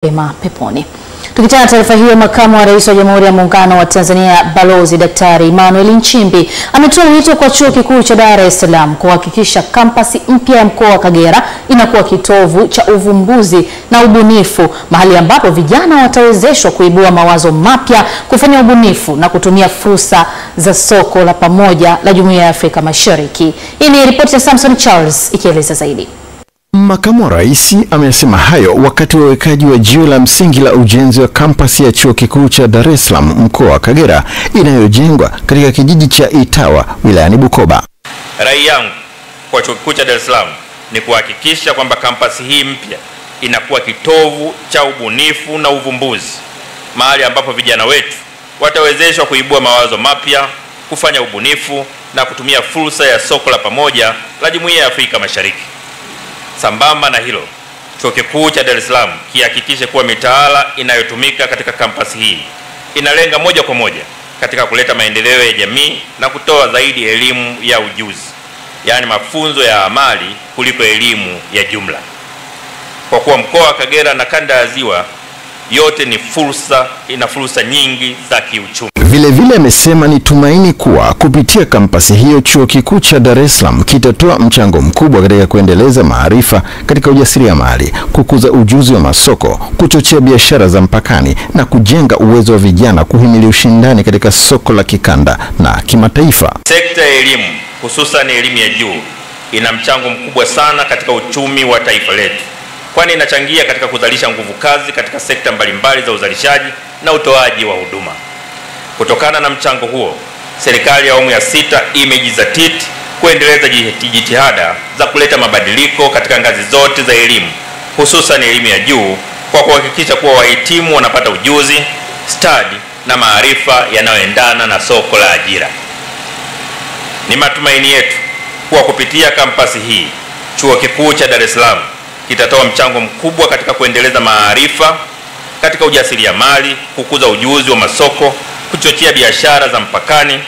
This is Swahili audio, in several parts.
Ema peponi. Tukitana taarifa hiyo, makamu wa rais wa Jamhuri ya Muungano wa Tanzania Balozi Daktari Emmanuel Nchimbi ametoa wito kwa Chuo Kikuu cha Dar es Salaam kuhakikisha kampasi mpya ya mkoa wa Kagera inakuwa kitovu cha uvumbuzi na ubunifu, mahali ambapo vijana watawezeshwa kuibua mawazo mapya, kufanya ubunifu na kutumia fursa za soko la pamoja la Jumuiya ya Afrika Mashariki. Hii ni ripoti ya Samson Charles ikieleza zaidi. Makamu wa rais amesema hayo wakati wa uwekaji wa jiwe la msingi la ujenzi wa kampasi ya Chuo Kikuu cha Dar es Salaam mkoa wa Kagera inayojengwa katika kijiji cha Itawa wilayani Bukoba. Rai yangu kwa Chuo Kikuu cha Dar es Salaam ni kuhakikisha kwamba kampasi hii mpya inakuwa kitovu cha ubunifu na uvumbuzi, mahali ambapo vijana wetu watawezeshwa kuibua mawazo mapya, kufanya ubunifu na kutumia fursa ya soko la pamoja la Jumuiya ya Afrika Mashariki. Sambamba na hilo, Chuo Kikuu cha Dar es Salaam kihakikishe kuwa mitaala inayotumika katika kampasi hii inalenga moja kwa moja katika kuleta maendeleo ya jamii na kutoa zaidi elimu ya ujuzi, yaani mafunzo ya amali kuliko elimu ya jumla. Kwa kuwa mkoa wa Kagera na kanda ya Ziwa yote ni ina fursa nyingi za kiuchumi. Vile amesema ni tumaini kuwa kupitia kampasi hiyo Chuo Kikuu cha Dar es Salaam kitatoa mchango mkubwa katika kuendeleza maarifa katika ujasiriamali, kukuza ujuzi wa masoko, kuchochea biashara za mpakani na kujenga uwezo wa vijana kuhimili ushindani katika soko la kikanda na kimataifa. Sekta ya elimu, hususan elimu ya juu, ina mchango mkubwa sana katika uchumi wa taifa letu, kwani inachangia katika kuzalisha nguvu kazi katika sekta mbalimbali za uzalishaji na utoaji wa huduma. Kutokana na mchango huo, serikali ya awamu ya 6 imejizatiti kuendeleza jitihada za kuleta mabadiliko katika ngazi zote za elimu, hususan elimu ya juu, kwa kuhakikisha kuwa wahitimu wanapata ujuzi, stadi na maarifa yanayoendana na soko la ajira. Ni matumaini yetu kuwa kupitia kampasi hii Chuo Kikuu cha Dar es Salaam kitatoa mchango mkubwa katika kuendeleza maarifa katika ujasiriamali, kukuza ujuzi wa masoko, kuchochea biashara za mpakani,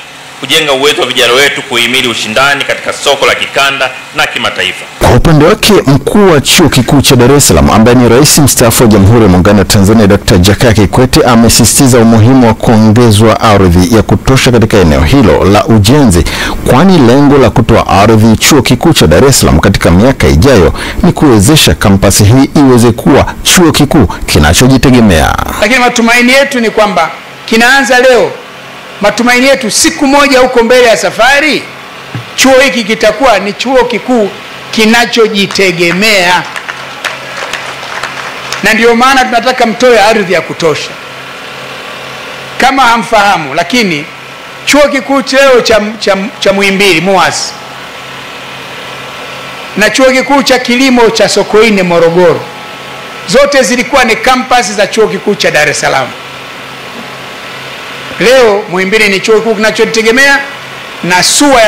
kujenga uwezo wa vijana wetu kuhimili ushindani katika soko la kikanda na kimataifa. Kwa upande wake, mkuu wa Chuo Kikuu cha Dar es Salaam ambaye ni Rais mstaafu wa Jamhuri ya Muungano wa Tanzania Dr. Jakaya Kikwete amesisitiza umuhimu wa kuongezwa ardhi ya kutosha katika eneo hilo la ujenzi, kwani lengo la kutoa ardhi Chuo Kikuu cha Dar es Salaam katika miaka ijayo ni kuwezesha kampasi hii iweze kuwa chuo kikuu kinachojitegemea. Lakini matumaini yetu ni kwamba kinaanza leo. Matumaini yetu siku moja huko mbele ya safari chuo hiki kitakuwa ni chuo kikuu kinachojitegemea. Na ndio maana tunataka mtoe ardhi ya kutosha. Kama hamfahamu, lakini chuo kikuu leo cha Muhimbili MUHAS na chuo kikuu cha kilimo cha Sokoine Morogoro, zote zilikuwa ni kampasi za chuo kikuu cha Dar es Salaam. Leo Muhimbili ni chuo kikuu kinachojitegemea na SUA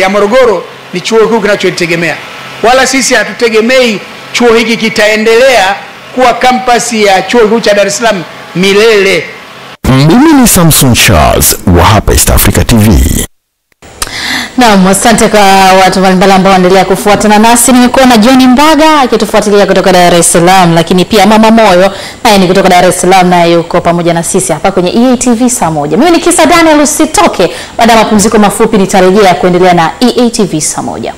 ya Morogoro ni chuo kikuu kinachojitegemea. Wala sisi hatutegemei chuo hiki kitaendelea kuwa kampasi ya chuo kikuu cha Dar es Salaam milele. Mimi ni Samson Charles wa hapa East Africa TV. Naam, asante kwa watu mbalimbali ambao wanaendelea kufuatana nasi. Nimekuwa na John Mbaga akitufuatilia kutoka Dar es Salaam, lakini pia Mama Moyo naye ni kutoka Dar es Salaam, naye yuko pamoja na sisi hapa kwenye EATV saa moja. Mimi ni Kisa Daniel, usitoke. Baada ya mapumziko mafupi nitarejea kuendelea na EATV saa moja.